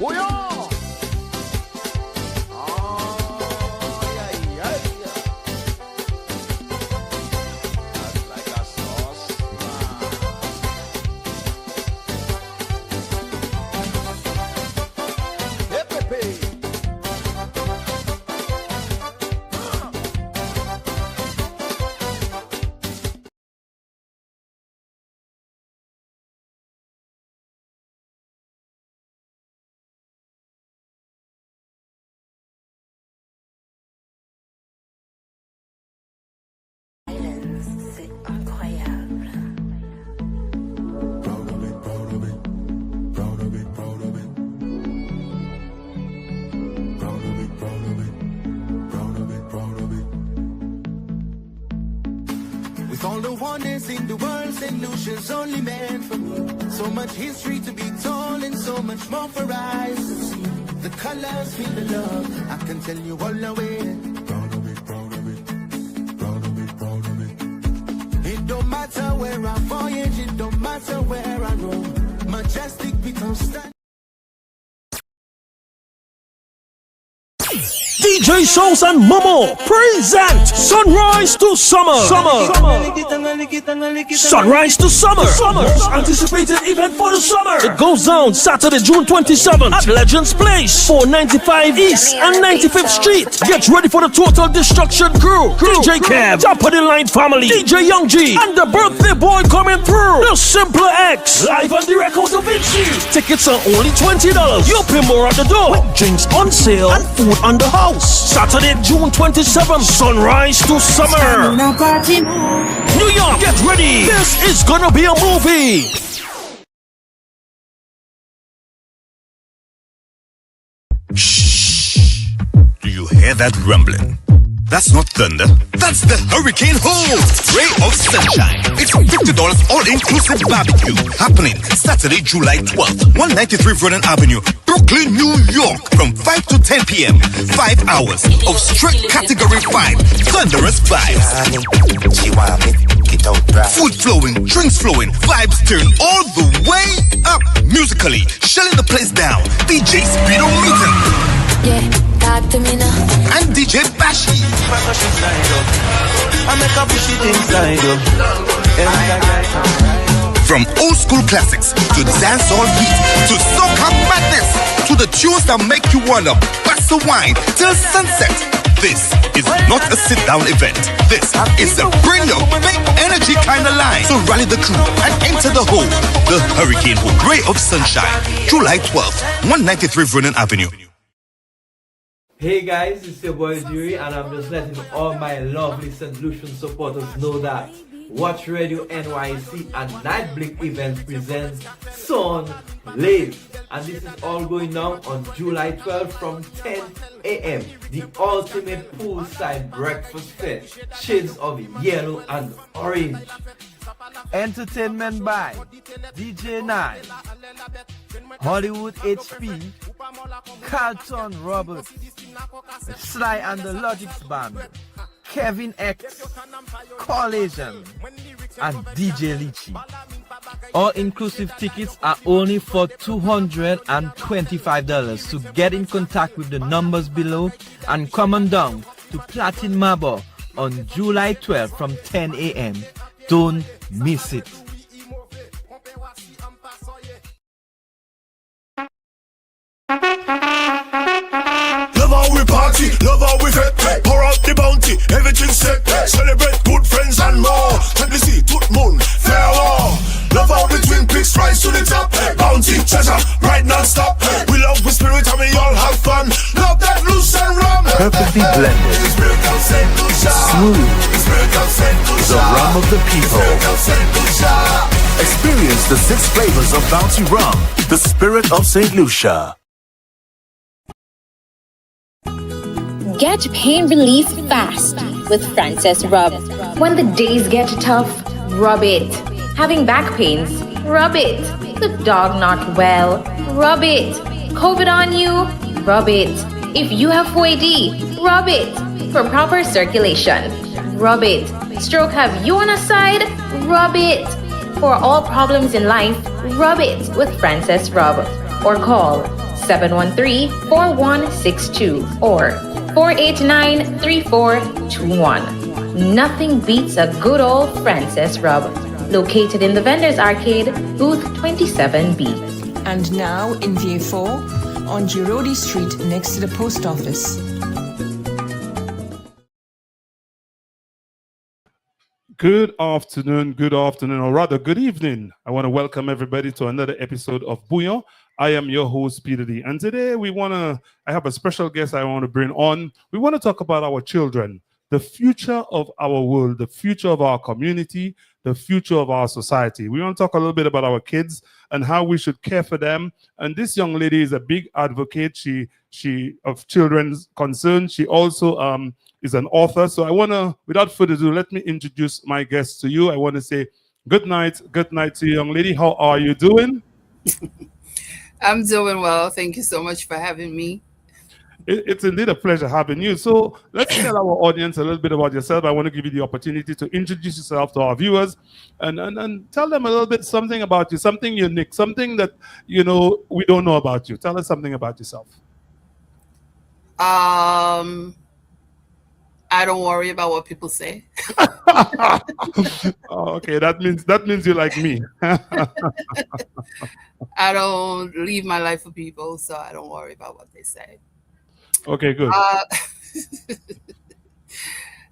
Bouyon! That's like a sauce. Hey, Pepe! C'est incroyable. Proud of it, proud of it. Proud of it, proud of it. Proud of it, proud of it. Proud of it, proud of it. With all the wonders in the world, St. Lucia's only meant for me. So much history to be told and so much more for eyes to see. The colors feel the love, I can tell you all the way. Proud of it, proud of it. Proud of it, proud of it. It don't matter where I voyage, it don't matter where I roam. Majestic becomes stand. DJ Shows and Momo present Sunrise to Summer. Sunrise to Summer. Most anticipated event for the summer. It goes down Saturday, June 27th at Legends Place, 495 East and 95th Street. Get ready for the Total Destruction crew. DJ Kev, Top of the Line Family, DJ Young G, and the birthday boy coming through. The Simpler X, live on direct out of Vinci. Tickets are only $20. You pay more at the door. With drinks on sale and food on the house. Saturday, June 27th, Sunrise to Summer. New York, get ready. This is gonna be a movie. Shh. Do you hear that rumbling? That's not thunder. That's the hurricane hole. Ray of sunshine. It's $50 all-inclusive barbecue. Happening Saturday, July 12th. 193 Vernon Avenue, Brooklyn, New York. From 5 to 10 p.m. 5 hours of straight category 5. Thunderous vibes. Food flowing, drinks flowing, vibes turn all the way up. Musically, shelling the place down. DJ Speedo Meeting. Yeah, talk to me now. And DJ Bashi. From old school classics to dancehall beat to soca madness to the tunes that make you wanna bust the wine till sunset. This is not a sit-down event. This is a bring your big energy kind of line. So rally the crew and enter the hole. The Hurricane Hole, Ray of Sunshine, July 12th, 193 Vernon Avenue. Hey guys, it's your boy Jerry, and I'm just letting all my lovely St. Lucian supporters know that Watch Radio NYC and Night Blink Events presents Sun Live, and this is all going down on July 12th from 10 a.m. The ultimate poolside breakfast fest, shades of yellow and orange. Entertainment by DJ Nine, Hollywood HP, Carlton Roberts, Sly and the Logics Band, Kevin X, Collision, and DJ Lychee. All-inclusive tickets are only for $225. To get in contact with the numbers below and come on down to Platin Marbor on July 12th from 10 a.m. Don't miss it. Love how we party, love how we fet. Pour out the bounty, everything set. Celebrate good friends and more. Let me see, tout moon, farewell. Love how the twin peaks rise to the top. Bounty, treasure, right non-stop. We love with spirit and we all have fun. Love that loose and rum. Perfectly blended, smooth, the rum of the people. Experience the 6 flavors of Bounty Rum, the spirit of St. Lucia. Get pain relief fast with Frances Rub. When the days get tough, rub it. Having back pains, rub it. The dog not well, rub it. COVID on you, rub it. If you have 4AD, rub it. For proper circulation, rub it. Stroke have you on a side, rub it. For all problems in life, rub it with Frances Rub. Or call 713-4162 or 489-3421. Nothing beats a good old Francis rub. Located in the Vendors Arcade, booth 27B. And now in VA4 on Girodi Street next to the post office. Good afternoon, or rather good evening. I want to welcome everybody to another episode of Bouyon. I am your host, Peter D. And today I have a special guest I want to bring on. We want to talk about our children, the future of our world, the future of our community, the future of our society. We want to talk a little bit about our kids and how we should care for them. And this young lady is a big advocate. She of children's concerns. She also is an author. So I want to, without further ado, let me introduce my guest to you. I want to say good night to you, young lady. How are you doing? I'm doing well. Thank you so much for having me. It's indeed a pleasure having you. So let's tell our audience a little bit about yourself. I want to give you the opportunity to introduce yourself to our viewers and tell them a little bit something about you, something unique, something that, we don't know about you. Tell us something about yourself. I don't worry about what people say. Okay, that means you're like me. I don't leave my life for people, so I don't worry about what they say. Okay, good.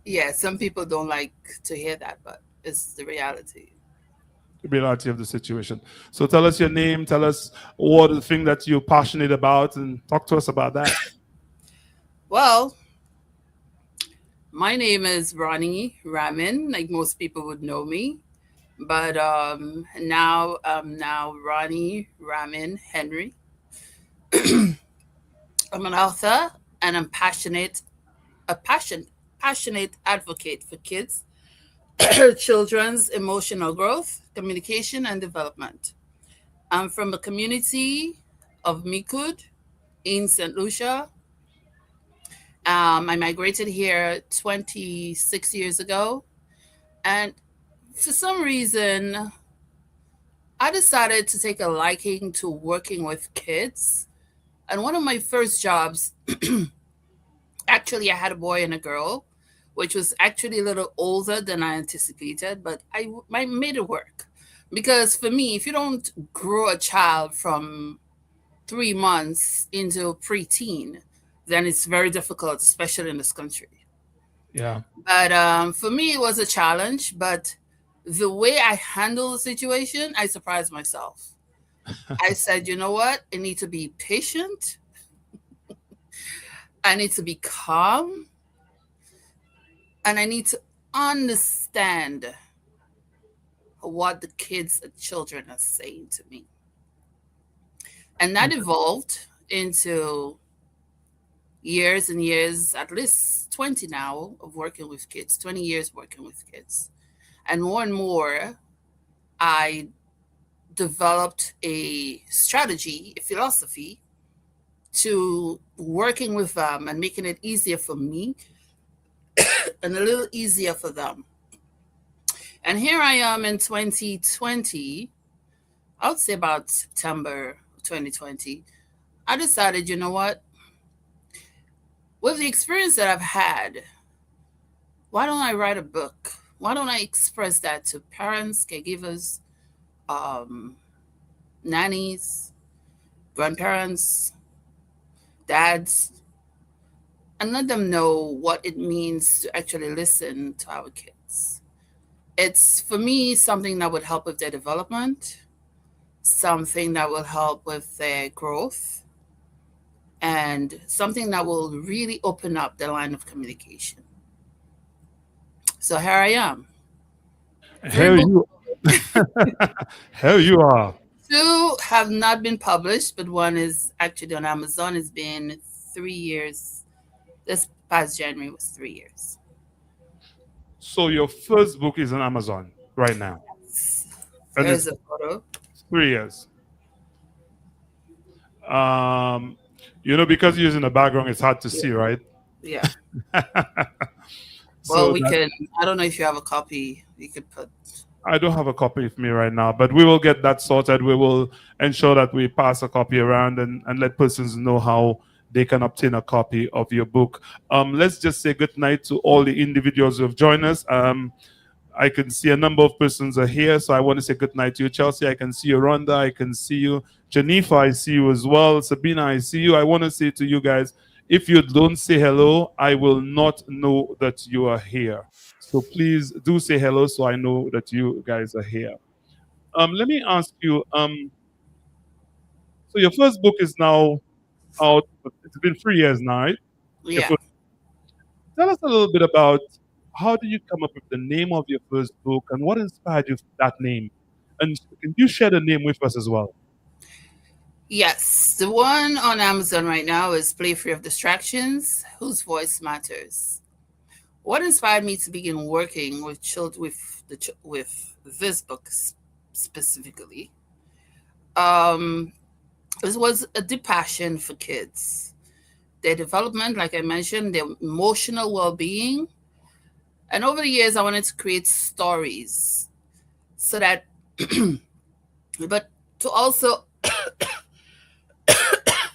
Yeah, some people don't like to hear that, but it's the reality. The reality of the situation. So tell us your name, tell us what the thing that you're passionate about, and talk to us about that. Well, my name is Ronnie Ramine, like most people would know me. But now I'm Ronnie Ramine Henry. I'm an author and I'm passionate advocate for kids, children's emotional growth, communication, and development. I'm from the community of Mikud in St. Lucia. I migrated here 26 years ago, and for some reason, I decided to take a liking to working with kids. And one of my first jobs, actually, I had a boy and a girl, which was actually a little older than I anticipated, but I made it work. Because for me, if you don't grow a child from 3 months into preteen, then it's very difficult, especially in this country. Yeah. But for me, it was a challenge. But the way I handled the situation, I surprised myself. I said, you know what? I need to be patient. I need to be calm. And I need to understand what the kids and children are saying to me. And that evolved into years and years, at least 20 now, of working with kids, 20 years working with kids. And more, I developed a strategy, a philosophy to working with them and making it easier for me and a little easier for them. And here I am in 2020, I would say about September 2020. I decided, you know what? With the experience that I've had, why don't I write a book? Why don't I express that to parents, caregivers, nannies, grandparents, dads, and let them know what it means to actually listen to our kids. It's, for me, something that would help with their development, something that will help with their growth, and something that will really open up the line of communication. So here I am. Here you are. 2 have not been published, but one is actually on Amazon. It's been 3 years. This past January was 3 years. So your first book is on Amazon right now. And There's it's a photo. 3 years. Because you're using the background, it's hard to see, right? Yeah. So Well, we can. I don't know if you have a copy. We could put I don't have a copy with me right now, but we will get that sorted. We will ensure that we pass a copy around and let persons know how they can obtain a copy of your book. Let's just say good night to all the individuals who have joined us. I can see a number of persons are here, so I want to say good night to you, Chelsea. I can see you, Rhonda. I can see you, Janifa. I see you as well. Sabina, I see you. I want to say to you guys, if you don't say hello, I will not know that you are here. So please do say hello, so I know that you guys are here. Let me ask you. So your first book is now out. It's been 3 years now, right? Your Yeah. first Tell us a little bit about how did you come up with the name of your first book and what inspired you for that name? And can you share the name with us as well? Yes, the one on Amazon right now is Play Free of Distractions, Whose Voice Matters. What inspired me to begin working with children with this book specifically? This was a deep passion for kids, their development, like I mentioned, their emotional well-being. And over the years, I wanted to create stories so that, but to also,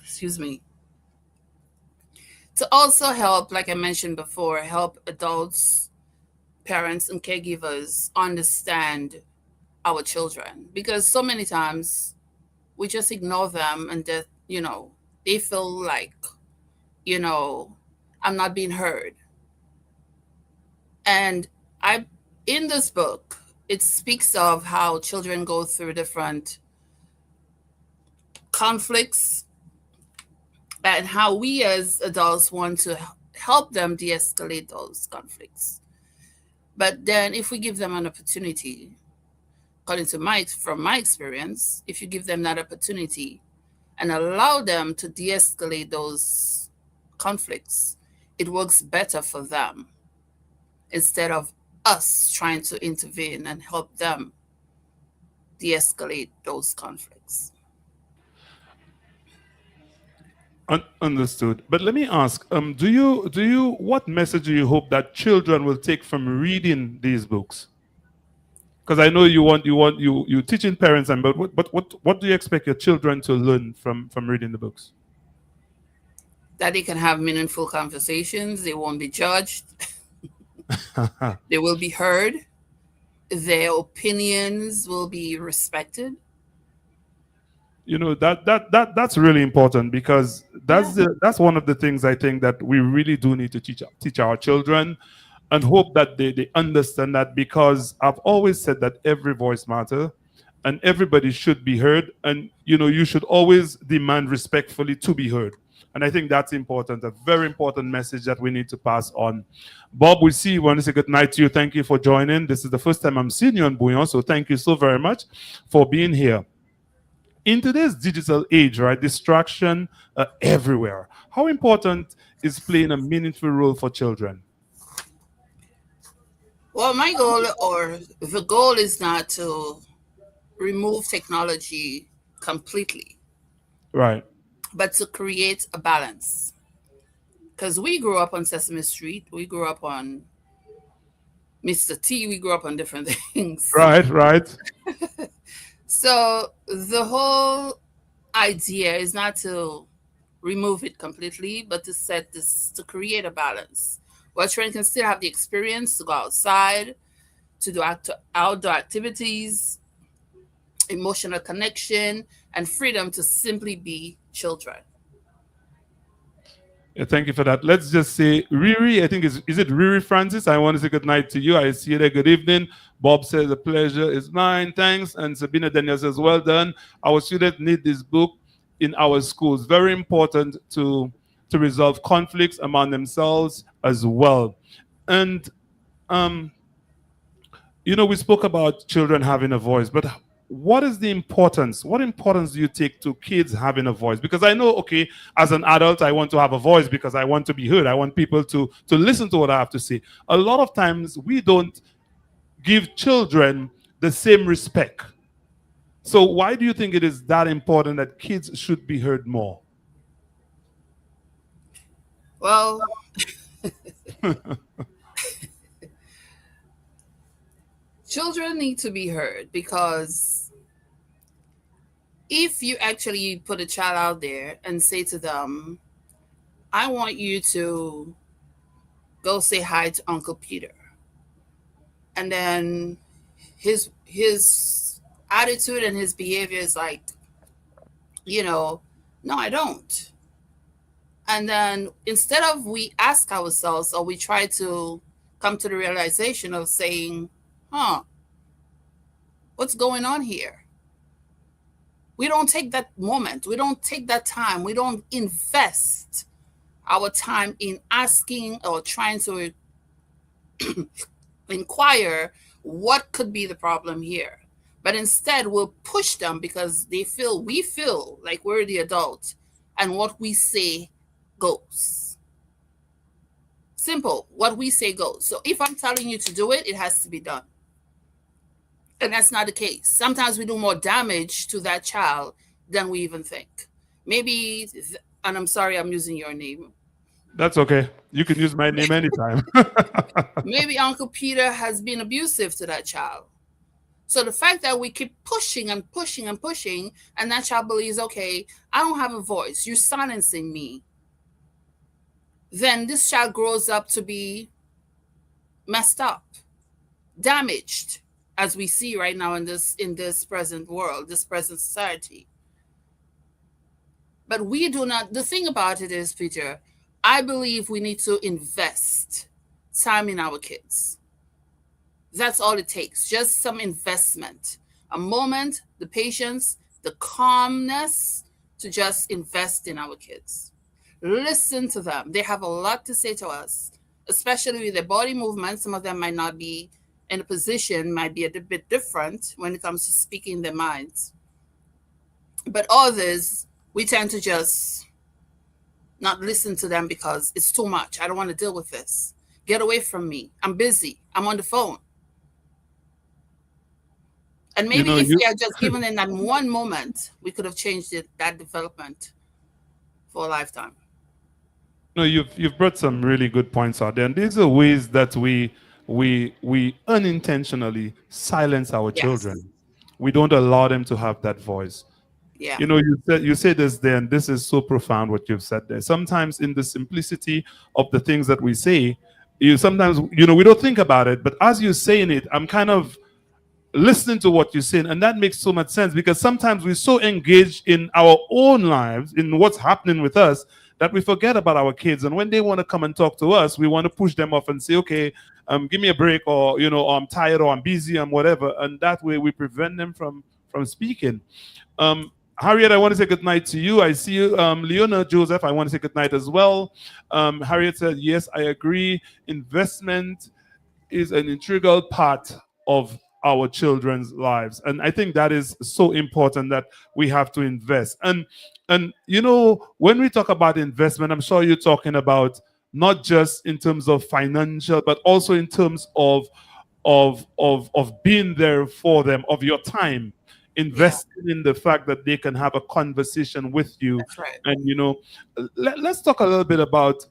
excuse me, to also help, like I mentioned before, help adults, parents, and caregivers understand our children. Because so many times we just ignore them and that, they feel like, you know, I'm not being heard. And I, in this book, it speaks of how children go through different conflicts and how we as adults want to help them de-escalate those conflicts. But then if we give them an opportunity, according to from my experience, if you give them that opportunity and allow them to de-escalate those conflicts, it works better for them instead of us trying to intervene and help them de-escalate those conflicts. Understood. But let me ask, what message do you hope that children will take from reading these books? Because I know you teaching parents, and what do you expect your children to learn from reading the books? That they can have meaningful conversations, they won't be judged, they will be heard, their opinions will be respected. That's really important because that's one of the things I think that we really do need to teach our children and hope that they understand that, because I've always said that every voice matters and everybody should be heard, and you should always demand respectfully to be heard. And I think that's important, a very important message that we need to pass on. Bob, we see you. Want to say good night to you. Thank you for joining. This is the first time I'm seeing you on Bouyon, so thank you so very much for being here. In today's digital age, right, distraction everywhere. How important is playing a meaningful role for children? Well, my goal or the goal is not to remove technology completely, Right. but to create a balance. Because we grew up on Sesame Street, we grew up on Mr. T, we grew up on different things. Right. So the whole idea is not to remove it completely, but to create a balance where children can still have the experience to go outside, to do outdoor activities, emotional connection, and freedom to simply be children. Yeah, thank you for that. Let's just say Riri, I think is it Riri Francis? I want to say good night to you. I see you there. Good evening. Bob says the pleasure is mine. Thanks. And Sabina Daniel says, well done. Our students need this book in our schools. Very important to resolve conflicts among themselves as well. And we spoke about children having a voice, but what is the importance? What importance do you take to kids having a voice? Because I know, okay, as an adult, I want to have a voice because I want to be heard. I want people to listen to what I have to say. A lot of times we don't give children the same respect. So why do you think it is that important that kids should be heard more? Well, Children need to be heard because if you actually put a child out there and say to them, I want you to go say hi to Uncle Peter, and then his attitude and his behavior is like, no, I don't. And then instead of we ask ourselves or we try to come to the realization of saying, huh, what's going on here? We don't take that moment. We don't take that time. We don't invest our time in asking or trying to inquire what could be the problem here. But instead, we'll push them because we feel like we're the adult and what we say goes. Simple. What we say goes. So if I'm telling you to do it, it has to be done. And that's not the case. Sometimes we do more damage to that child than we even think. Maybe, and I'm sorry I'm using your name. That's okay. You can use my name anytime. Maybe Uncle Peter has been abusive to that child. So the fact that we keep pushing and pushing and pushing, and that child believes, okay, I don't have a voice, you're silencing me, then this child grows up to be messed up, damaged, as we see right now in this present world, this present society. But we do not, the thing about it is, Peter, I believe we need to invest time in our kids. That's all it takes, just some investment, a moment, the patience, the calmness to just invest in our kids. Listen to them. They have a lot to say to us, especially with their body movement. Some of them might not be in a position, might be a bit different when it comes to speaking their minds. But others, we tend to just not listen to them because it's too much. I don't want to deal with this. Get away from me. I'm busy. I'm on the phone. And maybe if we had just given in that one moment, we could have changed that development for a lifetime. No, you've brought some really good points out there, and these are ways that we unintentionally silence our children. We don't allow them to have that voice. Yeah. You say this there, and this is so profound what you've said there. Sometimes in the simplicity of the things that we say, sometimes we don't think about it, but as you're saying it, I'm kind of listening to what you're saying, and that makes so much sense because sometimes we're so engaged in our own lives, in what's happening with us, that we forget about our kids. And when they want to come and talk to us, we want to push them off and say, okay, give me a break, or or I'm tired, or I'm busy, and whatever. And that way we prevent them from speaking. Harriet, I want to say good night to you. I see you. Leona Joseph, I want to say good night as well. Harriet said, yes, I agree. Investment is an integral part of our children's lives, and I think that is so important that we have to invest. And when we talk about investment, I'm sure you're talking about not just in terms of financial, but also in terms of being there for them, of your time, investing in the fact that they can have a conversation with you. That's right. And let's talk a little bit about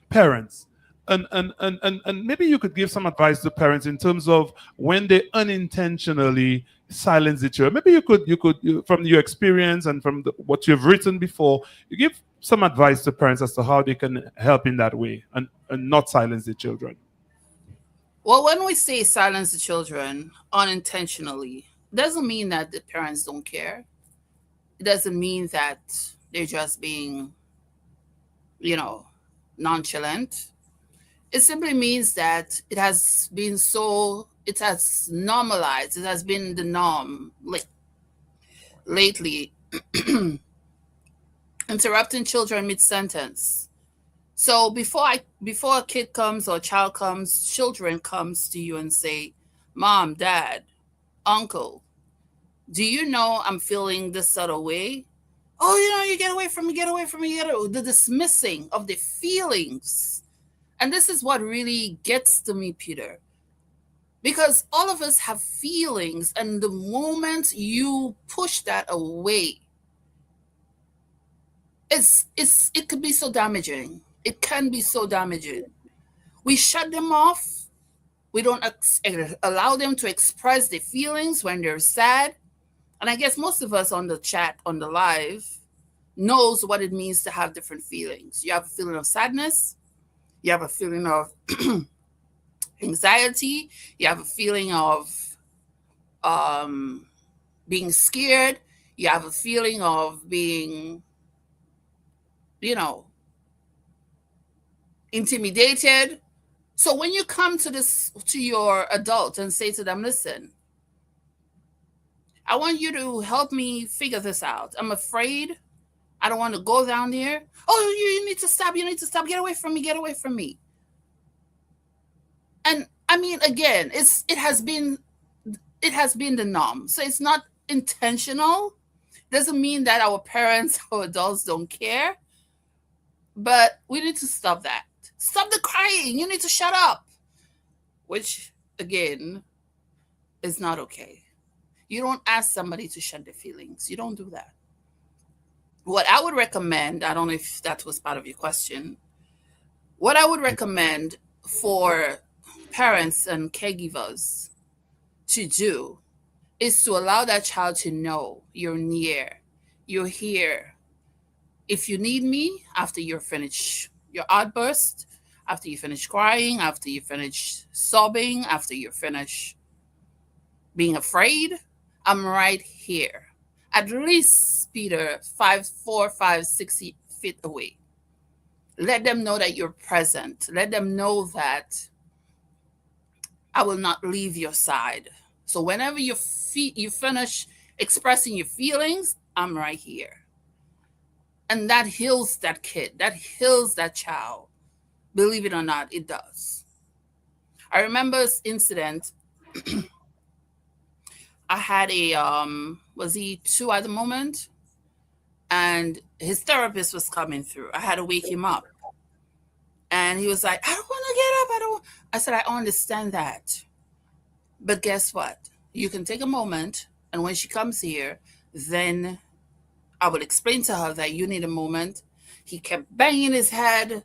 parents. And maybe you could give some advice to parents in terms of when they unintentionally silence each other. Maybe you could from your experience and from what you've written before, you give some advice to parents as to how they can help in that way and not silence the children. Well, when we say silence the children unintentionally, doesn't mean that the parents don't care. It doesn't mean that they're just being, nonchalant. It simply means that it has normalized, it has been the norm lately. Interrupting children mid-sentence. So before a kid comes or a child comes, children comes to you and say, Mom, Dad, Uncle, do you know I'm feeling this sort of way? Oh, you get away from me, get away from me, the dismissing of the feelings. And this is what really gets to me, Peter. Because all of us have feelings, and the moment you push that away, it could be so damaging. It can be so damaging. We shut them off We don't allow them to express their feelings when they're sad. And I guess most of us on the chat, on the live, knows what it means to have different feelings. You have a feeling of sadness. You have a feeling of anxiety. You have a feeling of being scared. You have a feeling of being, intimidated. So when you come to your adult and say to them, listen, I want you to help me figure this out. I'm afraid. I don't want to go down there. Oh, you need to stop. You need to stop. Get away from me. Get away from me. And I mean, again, it has been the norm. So it's not intentional. Doesn't mean that our parents or adults don't care. But we need to stop that. Stop the crying. You need to shut up. Which, again, is not okay. You don't ask somebody to shut their feelings. You don't do that. What I would recommend, I don't know if that was part of your question, what I would recommend for parents and caregivers to do is to allow that child to know you're near, you're here. If you need me after you're finished your outburst, after you finish crying, after you finish sobbing, after you finish being afraid, I'm right here. At least, Peter, 4, 5, 6 feet away. Let them know that you're present. Let them know that I will not leave your side. So whenever you finish expressing your feelings, I'm right here. And that heals that kid. That heals that child. Believe it or not, it does. I remember this incident. I had was he 2 at the moment? And his therapist was coming through. I had to wake him up. And he was like, I don't want to get up. I said, I understand that. But guess what? You can take a moment. And when she comes here, then I will explain to her that you need a moment. He kept banging his head,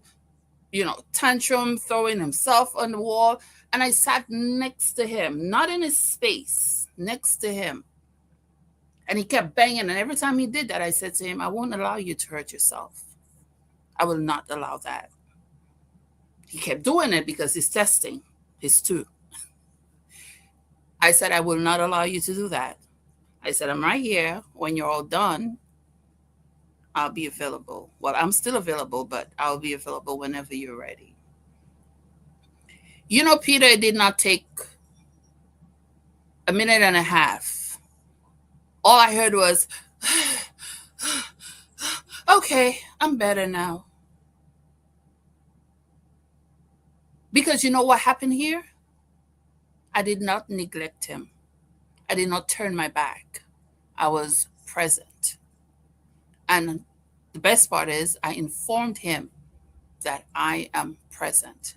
tantrum, throwing himself on the wall. And I sat next to him, not in his space, next to him. And he kept banging. And every time he did that, I said to him, I won't allow you to hurt yourself. I will not allow that. He kept doing it because he's testing his 2. I said, I will not allow you to do that. I said, I'm right here. When you're all done, I'll be available. Well, I'm still available, but I'll be available whenever you're ready. Peter, it did not take a minute and a half. All I heard was, okay, I'm better now. Because you know what happened here? I did not neglect him. I did not turn my back. I was present. And the best part is I informed him that I am present.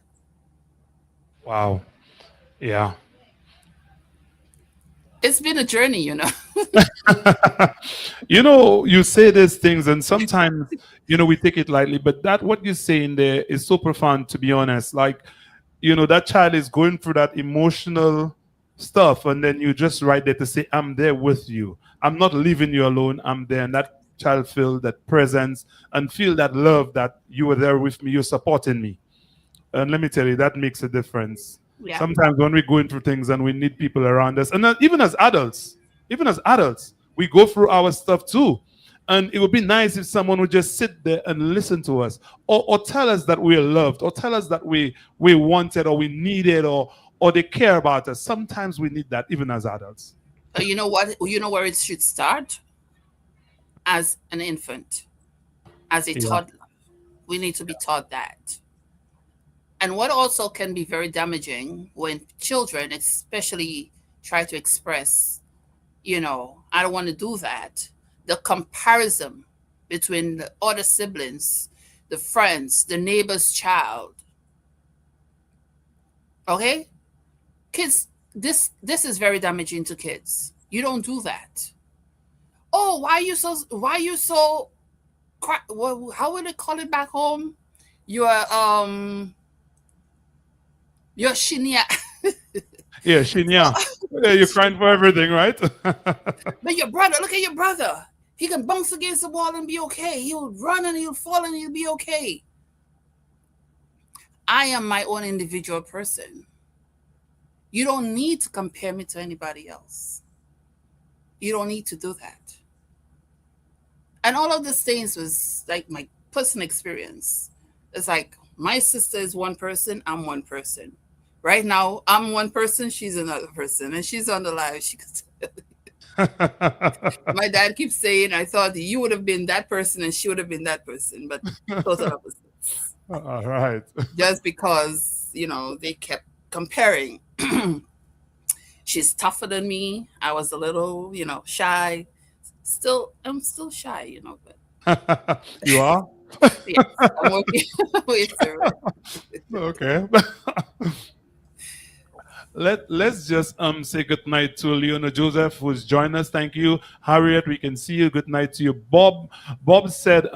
Wow. Yeah. It's been a journey, You say these things and sometimes, we take it lightly, but what you're saying there is so profound, to be honest. Like, that child is going through that emotional stuff, and then you just right there to say, I'm there with you. I'm not leaving you alone. I'm there. And that child feel that presence and feel that love, that you were there with me, you're supporting me. And let me tell you, that makes a difference. Yeah. Sometimes when we're going through things and we need people around us, and even as adults, we go through our stuff too. And it would be nice if someone would just sit there and listen to us, or tell us that we're loved, or tell us that we wanted, or we needed, or they care about us. Sometimes we need that even as adults. You know what? You know where it should start? As an infant, as a toddler. We need to be taught that. And what also can be very damaging when children especially try to express, I don't want to do that. The comparison between the other siblings, the friends, the neighbor's child. Okay? Kids, this is very damaging to kids. You don't do that. Oh, why you so how would they call it back home? You're shinya. Yeah, Shinya. Yeah, you're crying for everything, right? But your brother, look at your brother. He can bounce against the wall and be okay. He'll run and he'll fall and he'll be okay. I am my own individual person. You don't need to compare me to anybody else. You don't need to do that. And all of these things was like my personal experience. It's like my sister is one person, I'm one person. Right now, I'm one person, she's another person, and she's on the live. She could tell you. My dad keeps saying, I thought you would have been that person and she would have been that person, but total opposites. All right. Just because, they kept comparing. She's tougher than me. I was a little, shy. I'm still shy, but You are? yes, I'm working way through it. Okay. Let's just say good night to Leona Joseph, who's joined us. Thank you. Harriet, we can see you. Good night to you. Bob said,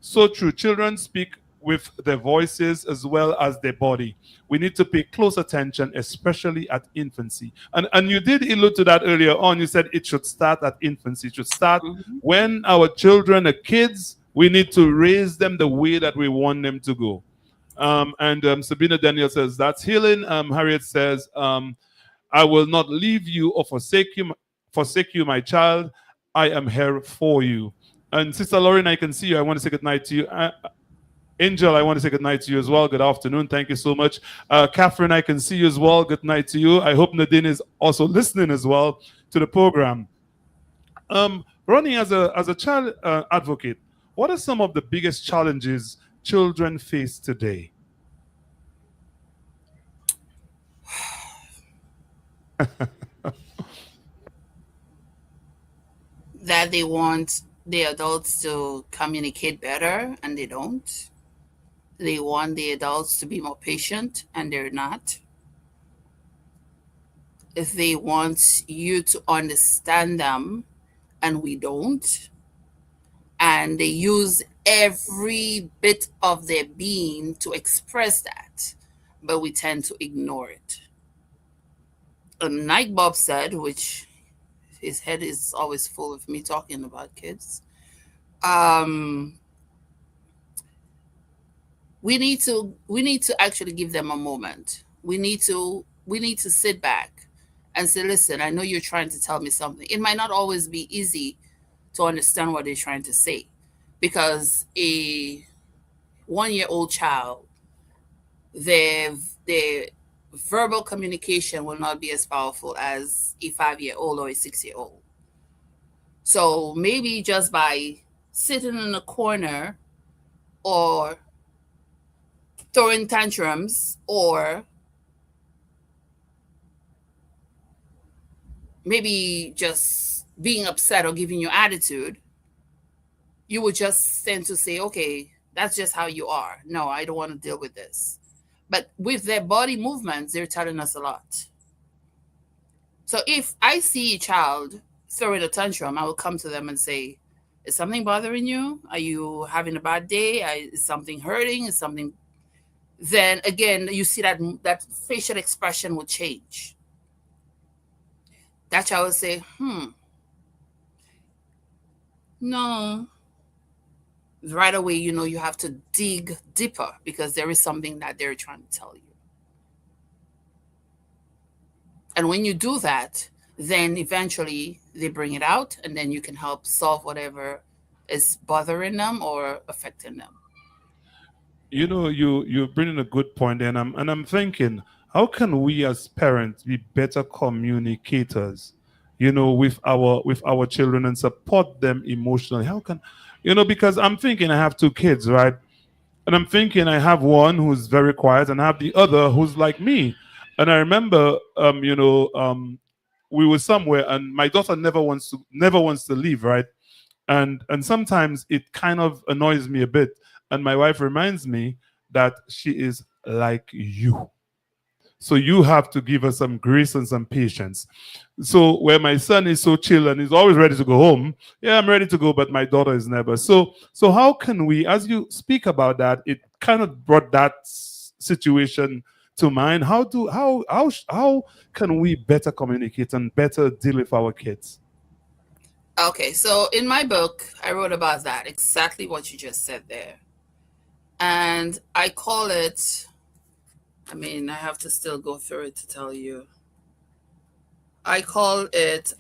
so true. Children speak with their voices as well as their body. We need to pay close attention, especially at infancy. And you did allude to that earlier on. You said it should start at infancy. It should start when our children are kids. We need to raise them the way that we want them to go. And Sabina Daniel says, that's healing. Harriet says, I will not leave you or forsake you, my child. I am here for you. And Sister Lauren, I can see you. I want to say good night to you. Angel, I want to say good night to you as well. Good afternoon. Thank you so much. Catherine, I can see you as well. Good night to you. I hope Nadine is also listening as well to the program. Ronnie, as a child advocate, what are some of the biggest challenges children face today? That they want the adults to communicate better and they don't. They want the adults to be more patient and they're not. If they want you to understand them and we don't, and they use every bit of their being to express that, but we tend to ignore it. Like Bob said, which his head is always full of me talking about kids. We need to actually give them a moment. We need to sit back and say, listen, I know you're trying to tell me something. It might not always be easy to understand what they're trying to say, because a 1-year-old child, their verbal communication will not be as powerful as a 5-year-old or a 6-year-old. So maybe just by sitting in a corner or throwing tantrums or maybe just being upset or giving you attitude, you would just tend to say, okay, that's just how you are. No, I don't want to deal with this. But with their body movements, they're telling us a lot. So if I see a child throwing a tantrum, I will come to them and say, is something bothering you? Are you having a bad day? Is something hurting? Is something... Then again, you see that facial expression will change. That child will say, no. Right away, you have to dig deeper because there is something that they're trying to tell you. And when you do that, then eventually they bring it out and then you can help solve whatever is bothering them or affecting them. You're bringing a good point, and I'm thinking, how can we as parents be better communicators, with our children and support them emotionally? How can, because I'm thinking I have 2 kids, right? And I'm thinking I have one who's very quiet and I have the other who's like me. And I remember, we were somewhere and my daughter never wants to leave, right? And sometimes it kind of annoys me a bit. And my wife reminds me that she is like you. So you have to give her some grace and some patience. So where my son is so chill and he's always ready to go home, yeah, I'm ready to go, but my daughter is never. So how can we, as you speak about that, it kind of brought that situation to mind. How can we better communicate and better deal with our kids? Okay, so in my book, I wrote about that, exactly what you just said there. And I call it, I have to still go through it to tell you. I call it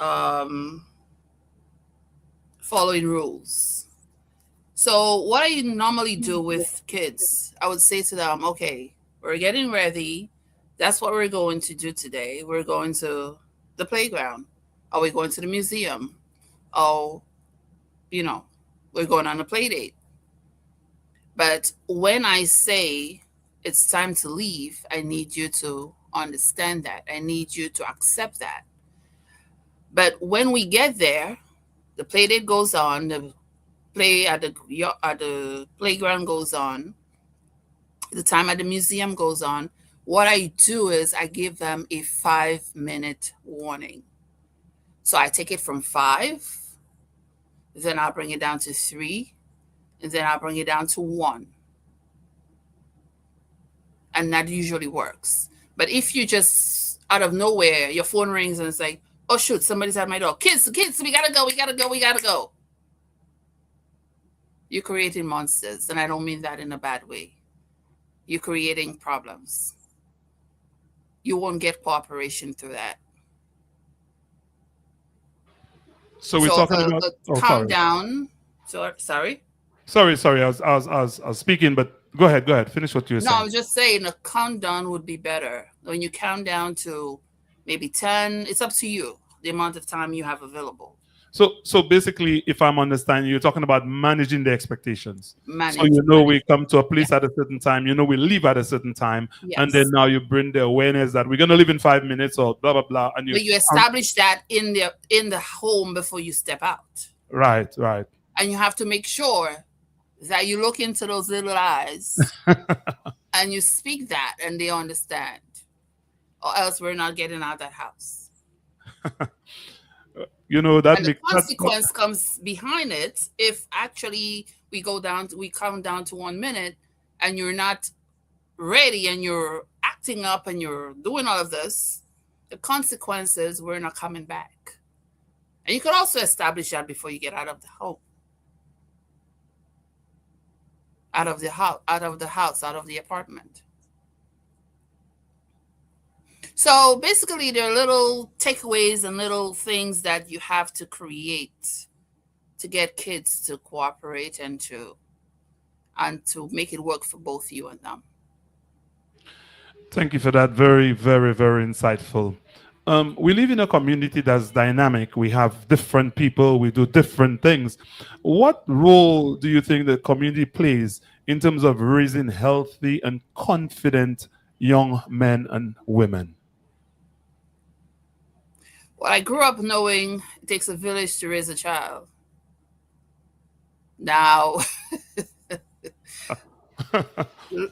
following rules. So what I normally do with kids, I would say to them, okay, we're getting ready. That's what we're going to do today. We're going to the playground. Are we going to the museum? Oh, we're going on a play date. But when I say it's time to leave, I need you to understand that. I need you to accept that. But when we get there, the play date goes on, the play at the playground goes on, the time at the museum goes on. What I do is I give them a 5-minute warning. So I take it from 5, then I'll bring it down to 3, and then I'll bring it down to 1. And that usually works. But if you just, out of nowhere, your phone rings and it's like, oh shoot, somebody's at my door. Kids, we gotta go. You're creating monsters, and I don't mean that in a bad way. You're creating problems. You won't get cooperation through that. So we're talking about countdown. Sorry. Sorry. I was speaking, but go ahead. Finish what you were saying. No, I was just saying a countdown would be better. When you count down to maybe 10, it's up to you, the amount of time you have available. So basically, if I'm understanding, you're talking about managing the expectations. So we come to a place at a certain time, we leave at a certain time, and then now you bring the awareness that we're going to leave in 5 minutes or blah, blah, blah. And you establish that in the home before you step out. Right. And you have to make sure that you look into those little eyes and you speak that and they understand, or else we're not getting out of that house. The consequence comes behind it. If actually we count down to 1 minute and you're not ready and you're acting up and you're doing all of this, the consequences, we're not coming back. And you can also establish that before you get out of the home. Out of the apartment. So basically, there are little takeaways and little things that you have to create to get kids to cooperate and to make it work for both you and them. Thank you for that. Very, very, very insightful. We live in a community that's dynamic. We have different people. We do different things. What role do you think the community plays in terms of raising healthy and confident young men and women? Well, I grew up knowing it takes a village to raise a child. Now,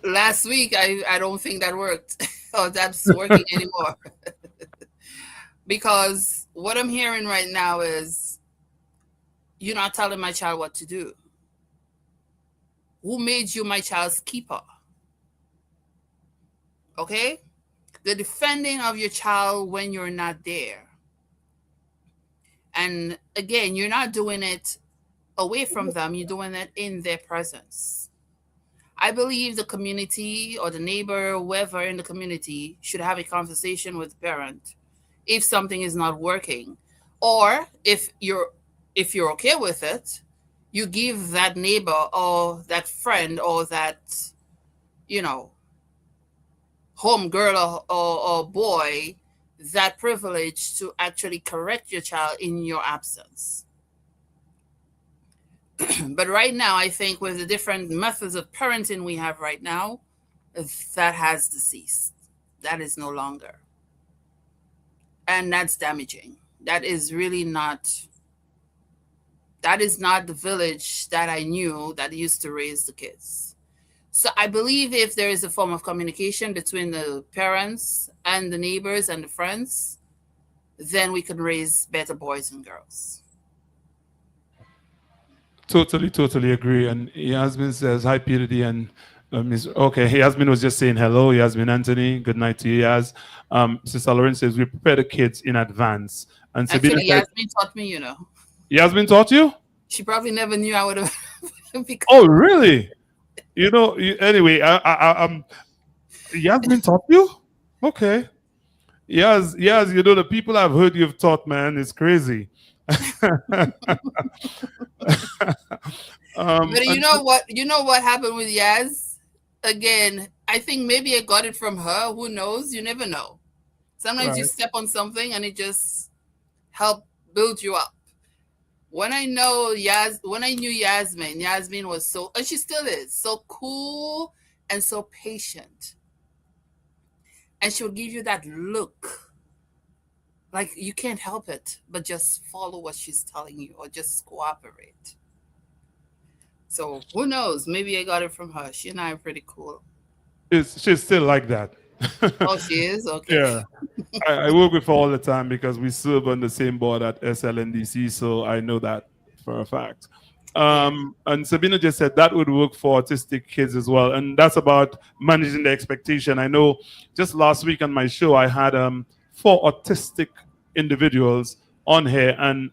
last week, I don't think that worked or that's working anymore. Because what I'm hearing right now is, you're not telling my child what to do. Who made you my child's keeper? Okay? The defending of your child when you're not there. And again, you're not doing it away from them. You're doing it in their presence. I believe the community or the neighbor, whoever in the community, should have a conversation with the parent if something is not working. Or if you're okay with it, you give that neighbor or that friend or that, home girl or boy that privilege to actually correct your child in your absence. But right now, I think with the different methods of parenting we have right now, that has deceased. That is no longer. And that's damaging. That is not the village that I knew that used to raise the kids. So I believe if there is a form of communication between the parents and the neighbors and the friends, then we can raise better boys and girls. Totally agree. And Yasmin says, hi, Peter D. And Okay, Yasmin was just saying hello. Yasmin Anthony, good night to you, Yas. Sister Lauren says we prepare the kids in advance. And Sabina Actually, said, Yasmin taught me, Yasmin taught you? She probably never knew I would have Oh, become. really? Anyway, Yasmin taught you? Okay. Yes, the people I've heard you've taught, man, is crazy. But you know what happened with Yaz? Again, I think maybe I got it from her. Who knows? You never know. Sometimes you Right. step on something and it just help build you up. When I knew Yasmin was so, and she still is, so cool and so patient. And she'll give you that look. Like you can't help it, but just follow what she's telling you or just cooperate. So who knows? Maybe I got it from her. She and I are pretty cool. She's still like that. Oh, she is? Okay. Yeah. I work with her all the time because we serve on the same board at SLNDC, so I know that for a fact. And Sabina just said that would work for autistic kids as well, and that's about managing the expectation. I know just last week on my show I had 4 autistic individuals on here, and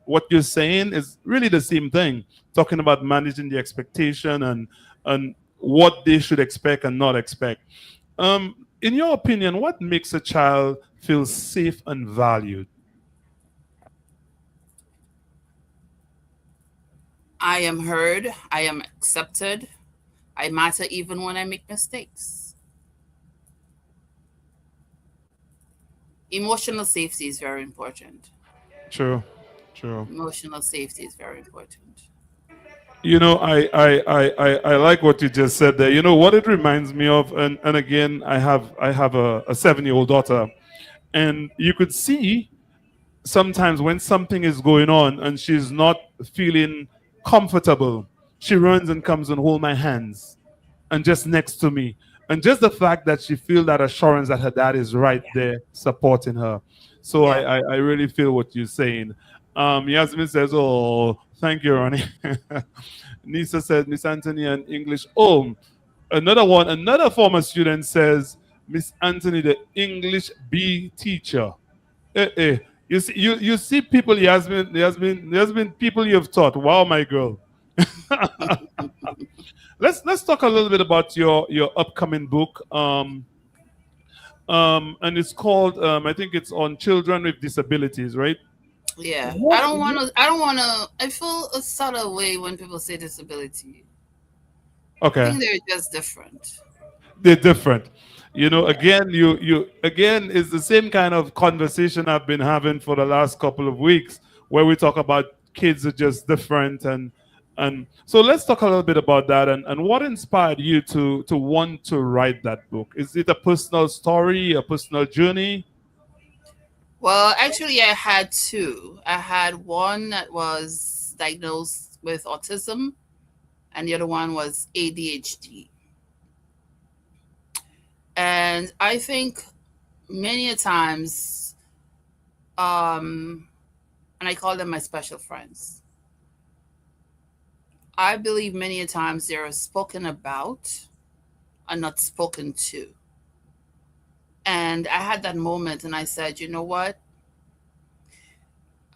what you're saying is really the same thing, talking about managing the expectation and what they should expect and not expect. In your opinion, what makes a child feel safe and valued? I am heard. I am accepted. I matter even when I make mistakes. Emotional safety is very important. True, true. Emotional safety is very important. I like what you just said there. You know what it reminds me of, and again, I have a 7-year-old daughter, and you could see sometimes when something is going on and she's not feeling comfortable, she runs and comes and hold my hands and just next to me. And just the fact that she feel that assurance that her dad is right there supporting her. So Yeah. I really feel what you're saying. Yasmin says, oh, thank you, Ronnie. Nisa says, Miss Anthony and English. Oh, another former student says, Miss Anthony, the English B teacher. You see people, Yasmin, people you've taught. Wow, my girl. Let's talk a little bit about your upcoming book. And it's called I think it's on children with disabilities, right? Yeah. I What, don't want what to, I don't want to, I feel a sort of way when people say disability. I okay. think they're just different. They're different. Again, you again it's the same kind of conversation I've been having for the last couple of weeks, where we talk about kids are just different, and so let's talk a little bit about that, and what inspired you to want to write that book. Is it a personal story, a personal journey? Well, actually, I had two. I had one that was diagnosed with autism, and the other one was ADHD. And I think many a times, and I call them my special friends. I believe many a times they are spoken about and not spoken to. And I had that moment and I said, you know what?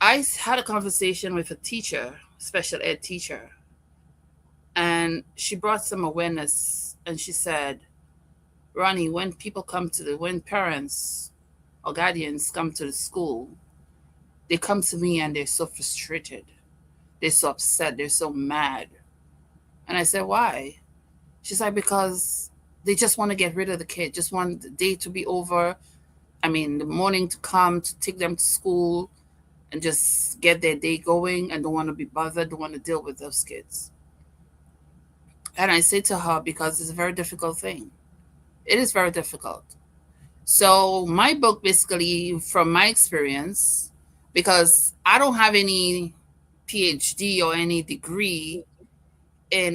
I had a conversation with a teacher, special ed teacher, and she brought some awareness and she said, Ronnie, when parents or guardians come to the school, they come to me and they're so frustrated. They're so upset. They're so mad. And I said, why? She's like, because they just want to get rid of the kid, just want the day to be over. I mean, the morning to come to take them to school and just get their day going and don't want to be bothered, don't want to deal with those kids. And I say to her, because it's a very difficult thing. It is very difficult. So my book, basically, from my experience, because I don't have any PhD or any degree in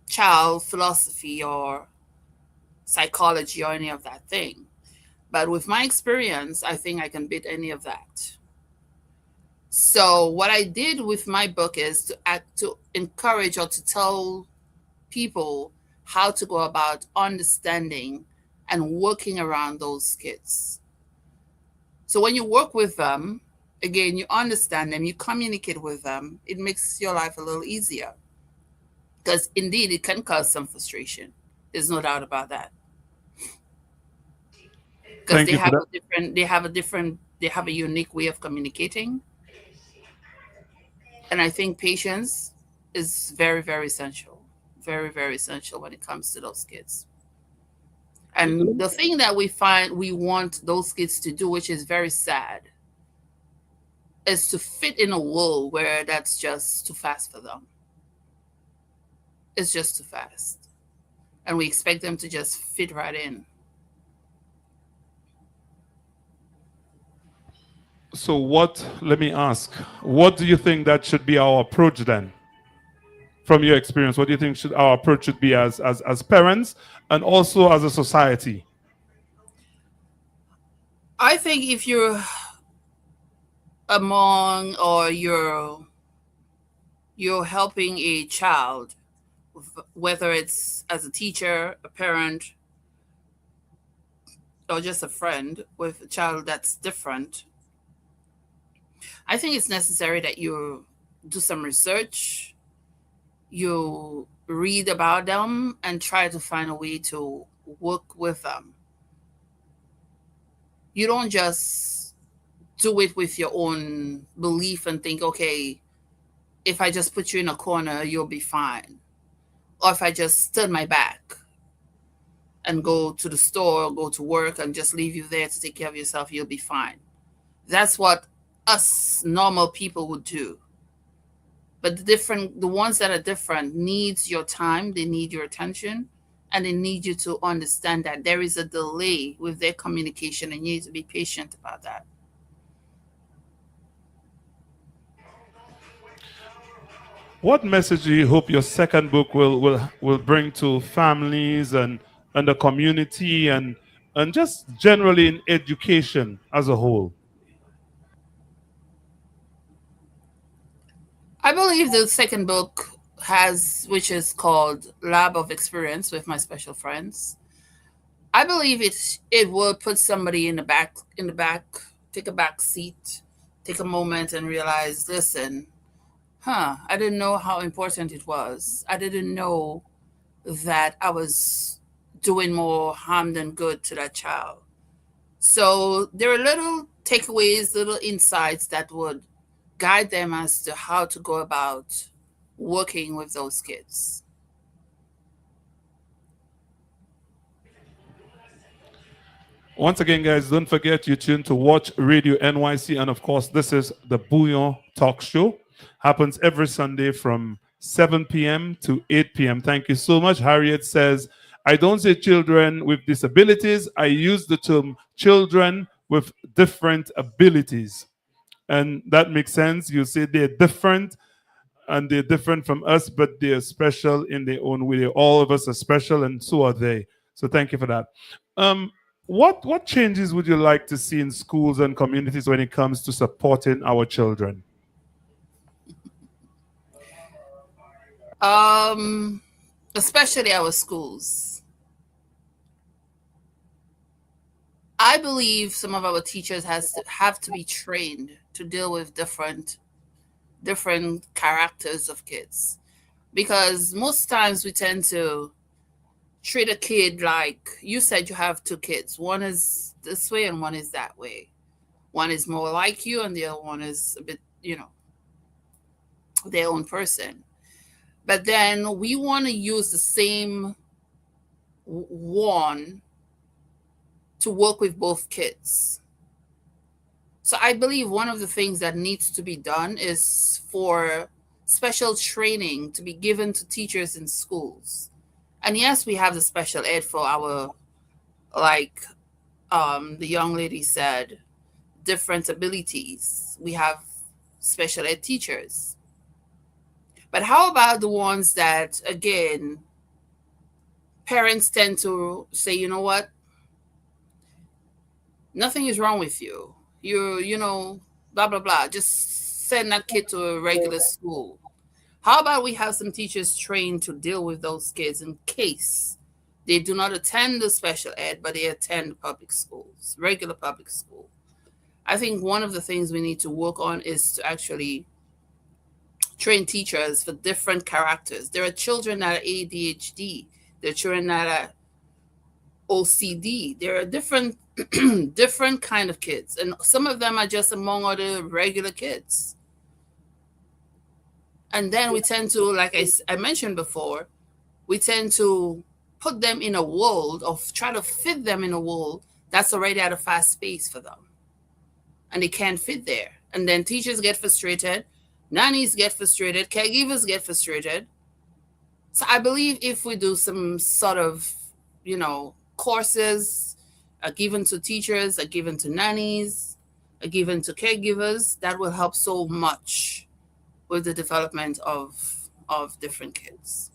child philosophy or psychology or any of that thing. But with my experience, I think I can beat any of that. So what I did with my book is to encourage or to tell people how to go about understanding and working around those kids. So when you work with them, again, you understand them, you communicate with them, it makes your life a little easier. Because indeed, it can cause some frustration. There's no doubt about that. Because Thank you for that. they have a unique way of communicating. And I think patience is very, very essential. Very, very essential when it comes to those kids. And the thing that we find we want those kids to do, which is very sad, is to fit in a world where that's just too fast for them. It's just too fast. And we expect them to just fit right in. So, let me ask, what do you think that should be our approach then? From your experience, what do you think our approach should be as parents and also as a society? I think if you're among or you're helping a child, whether it's as a teacher, a parent, or just a friend with a child that's different, I think it's necessary that you do some research, you read about them, and try to find a way to work with them. You don't just do it with your own belief and think, okay, if I just put you in a corner, you'll be fine. Or if I just turn my back and go to the store or go to work and just leave you there to take care of yourself, you'll be fine. That's what us normal people would do. But the ones that are different needs your time, they need your attention, and they need you to understand that there is a delay with their communication and you need to be patient about that. What message do you hope your second book will bring to families and the community and just generally in education as a whole? I believe the second book which is called Lab of Experience with My Special Friends. I believe it will put somebody in the back, take a back seat, take a moment and realize, listen, I didn't know how important it was. I didn't know that I was doing more harm than good to that child. So there are little takeaways, little insights that would guide them as to how to go about working with those kids. Once again, guys, don't forget you tune to Watch Radio NYC. And of course, this is the Bouyon Talkshow. Happens every Sunday from 7 p.m. to 8 p.m. Thank you so much. Harriet says, I don't say children with disabilities. I use the term children with different abilities. And that makes sense. You say they're different and they're different from us, but they're special in their own way. All of us are special, and so are they. So thank you for that. What changes would you like to see in schools and communities when it comes to supporting our children? Especially our schools. I believe some of our teachers have to be trained to deal with different characters of kids, because most times we tend to treat a kid like you said. You have two kids, one is this way and one is that way. One is more like you and the other one is a bit, their own person. But then we want to use the same one to work with both kids. So I believe one of the things that needs to be done is for special training to be given to teachers in schools. And yes, we have the special ed for our, like the young lady said, different abilities. We have special ed teachers. But how about the ones that, again, parents tend to say, you know what? Nothing is wrong with you. Blah, blah, blah. Just send that kid to a regular school. How about we have some teachers trained to deal with those kids in case they do not attend the special ed, but they attend public schools, regular public school. I think one of the things we need to work on is to actually train teachers for different characters. There are children that are ADHD. There are children that are OCD. There are different different kind of kids, and some of them are just among other regular kids. And then we tend to, like I mentioned before, we tend to put them in a world of try to fit them in a world that's already at a fast pace for them, and they can't fit there. And then teachers get frustrated, nannies get frustrated, caregivers get frustrated. So I believe if we do some sort of, courses are given to teachers, are given to nannies, are given to caregivers, that will help so much with the development of different kids.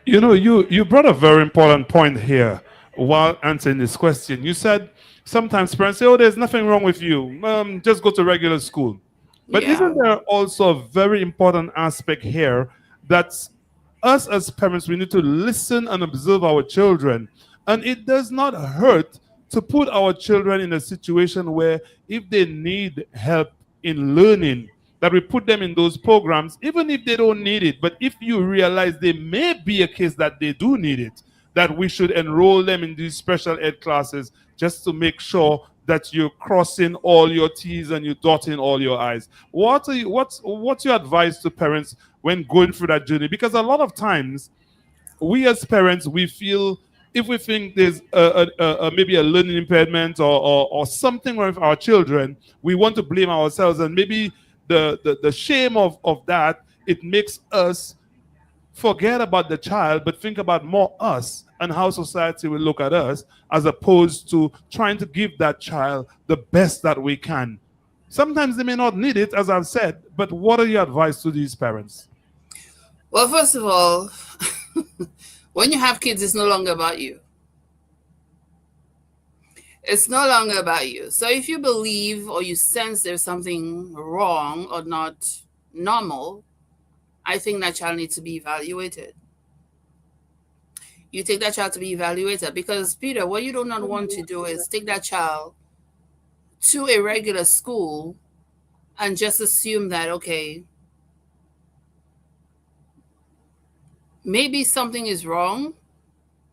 You brought a very important point here while answering this question. You said sometimes parents say, "Oh, there's nothing wrong with you. Just go to regular school." But Yeah. isn't there also a very important aspect here that us as parents, we need to listen and observe our children, and it does not hurt to put our children in a situation where if they need help in learning, that we put them in those programs, even if they don't need it. But if you realize there may be a case that they do need it, that we should enroll them in these special ed classes just to make sure that you're crossing all your T's and you're dotting all your I's. What's your advice to parents when going through that journey? Because a lot of times, we as parents, we feel if we think there's maybe a learning impairment or something with our children, we want to blame ourselves, and maybe the shame of that, it makes us forget about the child, but think about more us and how society will look at us, as opposed to trying to give that child the best that we can. Sometimes they may not need it, as I've said, but what are your advice to these parents? Well, first of all, when you have kids, it's no longer about you. It's no longer about you. So if you believe or you sense there's something wrong or not normal, I think that child needs to be evaluated. You take that child to be evaluated, because, Peter, what you do not want to do is take that child to a regular school and just assume that, okay, maybe something is wrong,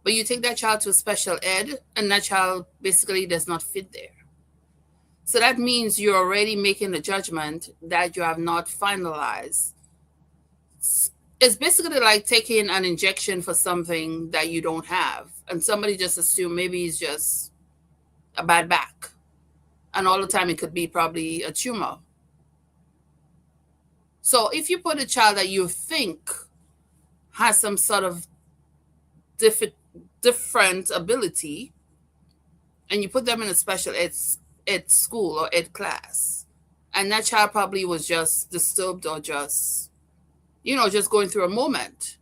but you take that child to a special ed and that child basically does not fit there. So that means you're already making a judgment that you have not finalized. It's basically like taking an injection for something that you don't have, and somebody just assume maybe it's just a bad back, and all the time it could be probably a tumor. So if you put a child that you think has some sort of different ability, and you put them in a special ed school or ed class, and that child probably was just disturbed or just going through a moment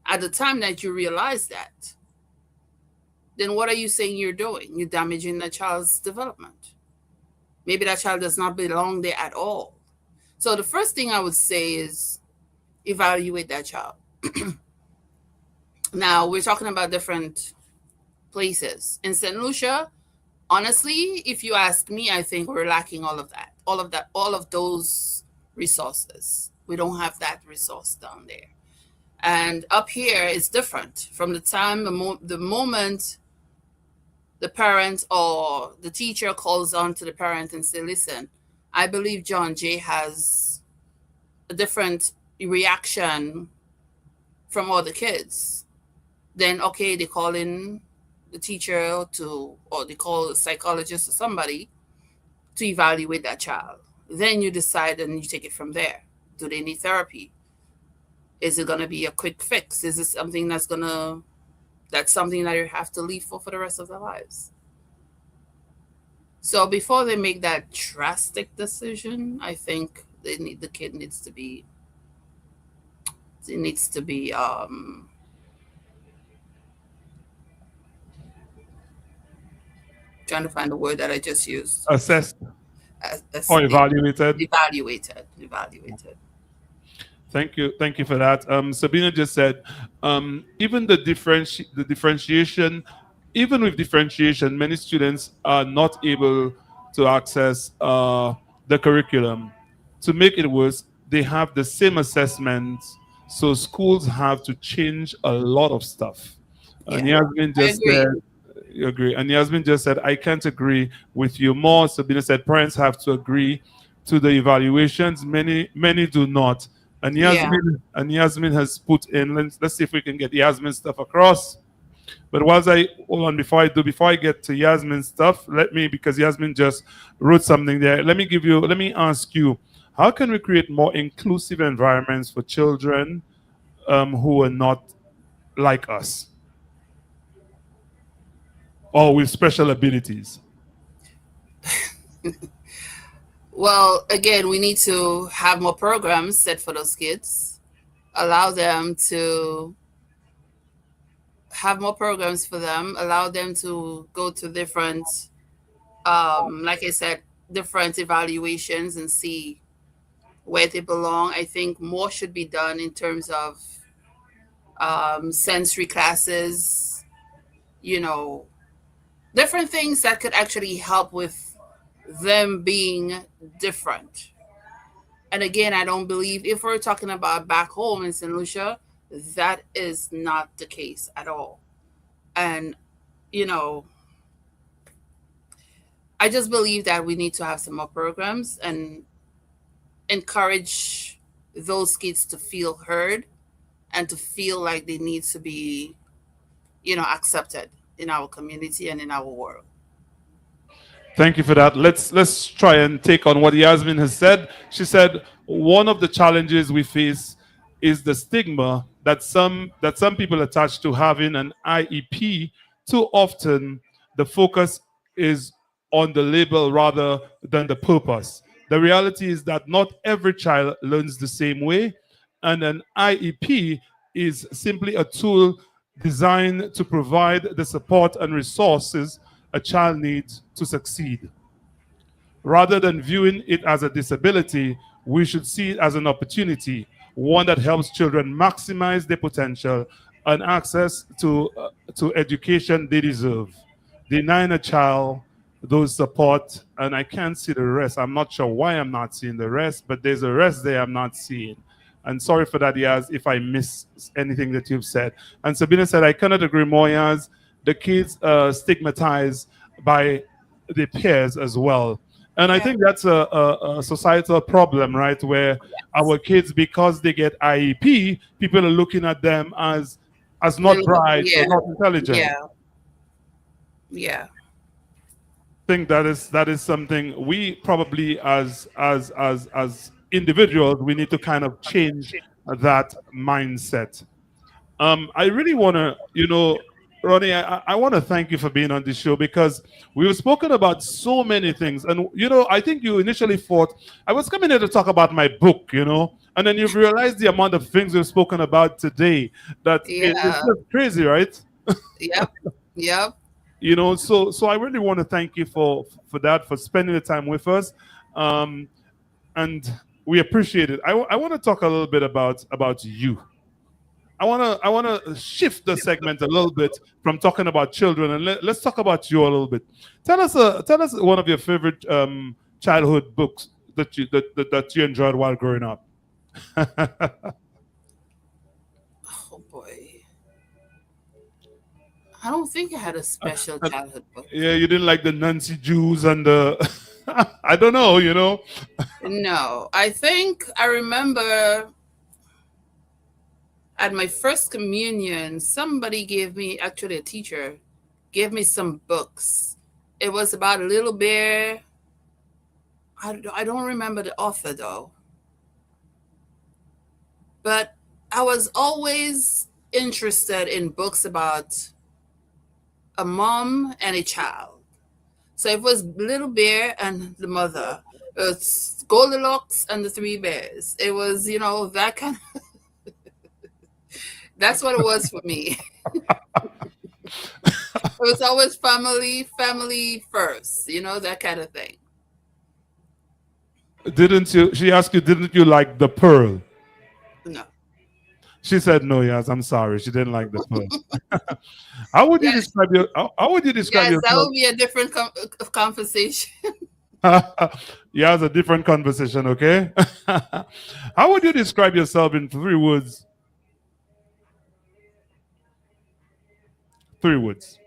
at the time that you realize that, then what are you saying you're doing? You're damaging that child's development. Maybe that child does not belong there at all. So the first thing I would say is evaluate that child. Now, we're talking about different places. In St. Lucia, honestly, if you ask me, I think we're lacking all of those resources. We don't have that resource down there. And up here, it's different. From the time, the moment the parent or the teacher calls on to the parent and say, listen, I believe John Jay has a different reaction from all the kids. Then, okay, they call in the teacher or they call a psychologist or somebody to evaluate that child. Then you decide and you take it from there. Do they need therapy? Is it going to be a quick fix? Is it something that's something that you have to leave for the rest of their lives? So before they make that drastic decision, I think the kid needs to be trying to find the word that I just used. Assessed or evaluated. Evaluated. Thank you for that. Sabina just said, even the differentiation, even with differentiation, many students are not able to access the curriculum. To make it worse, they have the same assessments, so schools have to change a lot of stuff. And Yeah, Yasmin I just agree. said, you agree. And Yasmin just said, I can't agree with you more. Sabina said, parents have to agree to the evaluations. Many do not. Yeah. And Yasmin has put in. Let's see if we can get Yasmin stuff across. But whilst I hold on before I get to Yasmin stuff, let me, because Yasmin just wrote something there. Let me ask you, how can we create more inclusive environments for children who are not like us or with special abilities? Well, again, we need to have more programs set for those kids, allow them to have more programs for them, allow them to go to different, like I said, different evaluations and see where they belong. I think more should be done in terms of sensory classes, you know, different things that could actually help with them being different. And again, I don't believe if we're talking about back home in St. Lucia, that is not the case at all. And, you know, I just believe that we need to have some more programs and encourage those kids to feel heard and to feel like they need to be, accepted in our community and in our world. Thank you for that. Let's try and take on what Yasmin has said. She said one of the challenges we face is the stigma that some people attach to having an IEP. Too often, the focus is on the label rather than the purpose. The reality is that not every child learns the same way, and an IEP is simply a tool designed to provide the support and resources a child needs to succeed. Rather than viewing it as a disability, we should see it as an opportunity, one that helps children maximize their potential and access to education they deserve. Denying a child those support, and I can't see the rest. I'm not sure why I'm not seeing the rest, but there's a rest there I'm not seeing. And sorry for that, Yaz, if I miss anything that you've said. And Sabina said, I cannot agree more, Yaz. The kids stigmatized by their peers as well. And I Yeah. think that's a societal problem, right? Where our kids, because they get IEP, people are looking at them as not Little, bright or yeah, not intelligent. yeah, yeah. Think that is something we probably as individuals we need to kind of change that mindset. I really want to, Ronnie, I want to thank you for being on this show because we've spoken about so many things. And, I think you initially thought I was coming here to talk about my book, and then you've realized the amount of things we've spoken about today that it's Yeah. just crazy, right? Yep. Yep. So I really want to thank you for that, for spending the time with us. Um, and we appreciate it. I want to talk a little bit about you. I want to shift the segment a little bit from talking about children and let's talk about you a little bit. Tell us one of your favorite childhood books that you enjoyed while growing up. Oh boy. I don't think I had a special childhood book. Yeah, you didn't like the Nancy Jews and the I don't know. No, I think I remember at my first communion, somebody gave me, actually a teacher, gave me some books. It was about a little bear. I don't remember the author though. But I was always interested in books about a mom and a child. So it was Little Bear and the mother. It's Goldilocks and the Three Bears. It was, that kind of, that's what it was for me. It was always family first, that kind of thing. Didn't you? She asked you, didn't you like the Pearl? She said no, yes. I'm sorry. She didn't like the pun. How would you Yes, describe your how would you describe yes, that yourself? would be a different conversation. Yeah, it's a different conversation, okay? How would you describe yourself in 3 words? 3 words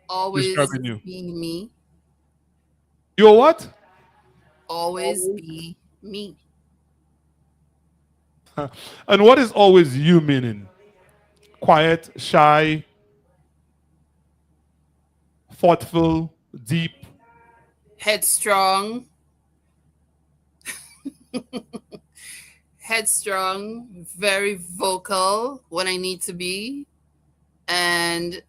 Always describing you. be me. You're what? Always be me. And what is always you meaning? Quiet, shy, thoughtful, deep. Headstrong, headstrong, very vocal when I need to be, and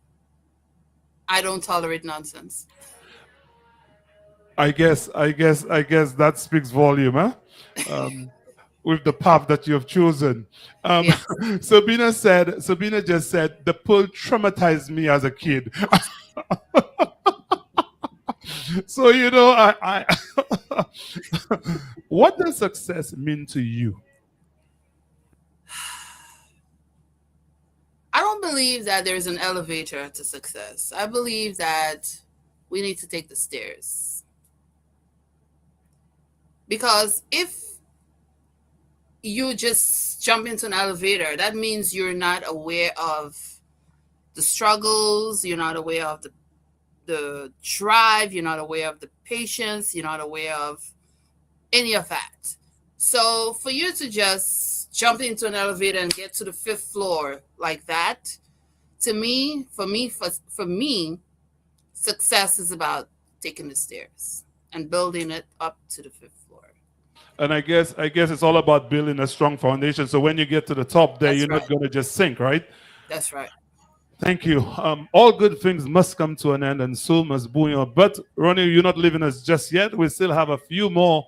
I don't tolerate nonsense. I guess that speaks volume, huh? Um, with the path that you have chosen. Um, Yeah. Sabina just said, the pull traumatized me as a kid. So, what does success mean to you? I don't believe that there's an elevator to success. I believe that we need to take the stairs. Because if you just jump into an elevator, that means you're not aware of the struggles, you're not aware of the drive, you're not aware of the patience, you're not aware of any of that. So for you to just jump into an elevator and get to the 5th floor like that, to me, for me, success is about taking the stairs and building it up to the 5th floor. And I guess it's all about building a strong foundation. So when you get to the top there, That's you're not right. going to just sink, right? That's right. Thank you. All good things must come to an end, and so must Bouyon. But Ronnie, you're not leaving us just yet. We still have a few more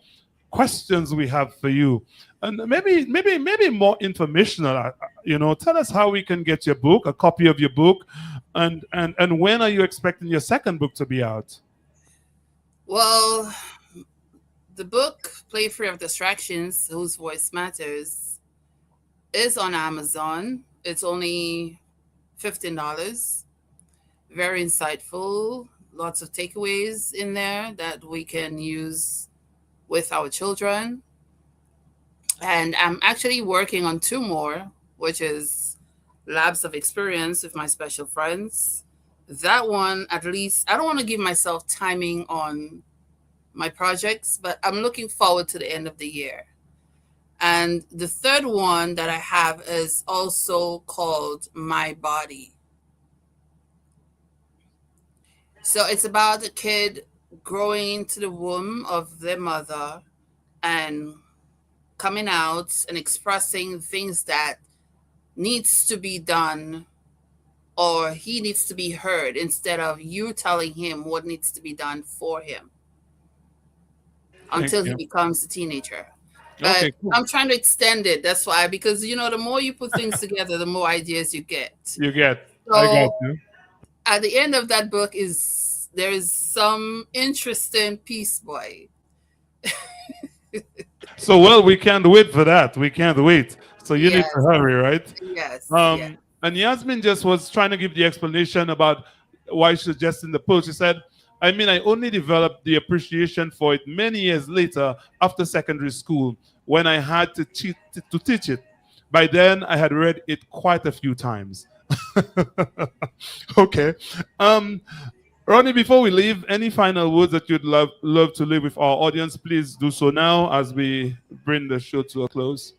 questions we have for you, and maybe more informational. Tell us how we can get your book, a copy of your book, and when are you expecting your second book to be out? Well, the book Play Free of Distractions, Whose Voice Matters, is on Amazon. It's only $15. Very insightful. Lots of takeaways in there that we can use with our children. And I'm actually working on 2 more, which is Labs of Experience with My Special Friends. That one, at least, I don't want to give myself timing on my projects, but I'm looking forward to the end of the year. And the third one that I have is also called My Body. So it's about a kid growing into the womb of their mother and coming out and expressing things that needs to be done, or he needs to be heard instead of you telling him what needs to be done for him Thank until he you. becomes a teenager. But Okay, cool. I'm trying to extend it. That's why, because the more you put things together, the more ideas you get. You get. I got So you. at the end of that book there is some interesting piece, boy. So well, we can't wait for that. We can't wait. So you need Yes, to hurry, right? yes, yes. And Yasmin just was trying to give the explanation about why she's suggesting the post. She said, I only developed the appreciation for it many years later after secondary school when I had to teach it. By then, I had read it quite a few times. Okay. Um, Ronnie, before we leave, any final words that you'd love to leave with our audience, please do so now as we bring the show to a close.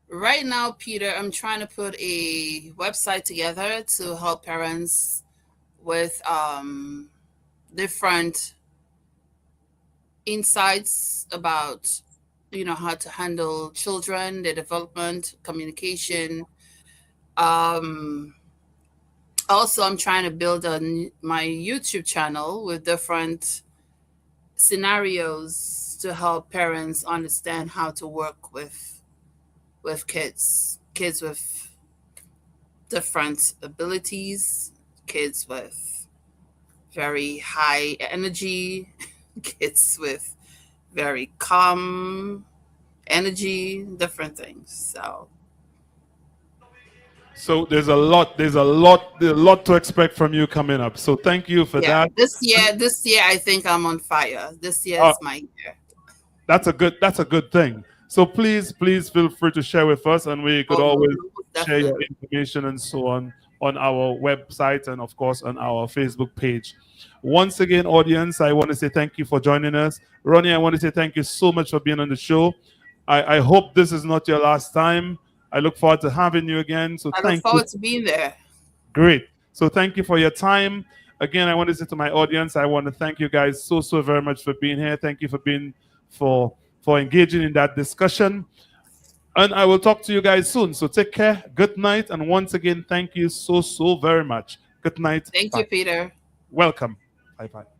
Right now, Peter, I'm trying to put a website together to help parents with different insights about how to handle children, their development, communication. Also, I'm trying to build my YouTube channel with different scenarios to help parents understand how to work with kids with different abilities, kids with very high energy, kids with very calm energy, different things. So there's a lot to expect from you coming up. So thank you for yeah, that. this year I think I'm on fire. This year Uh, is my year. that's a good thing. So please feel free to share with us, and we could always share your Definitely. information and so on our website and of course on our Facebook page. Once again, audience, I want to say thank you for joining us. Ronnie, I want to say thank you so much for being on the show. I hope this is not your last time. I look forward to having you again. So I look thank you. forward to being there. Great. So thank you for your time. Again, I want to say to my audience, I want to thank you guys so very much for being here. Thank you for being for engaging in that discussion. And I will talk to you guys soon. So take care. Good night. And once again, thank you so very much. Good night. Thank Bye. you, Peter. Welcome. Bye bye.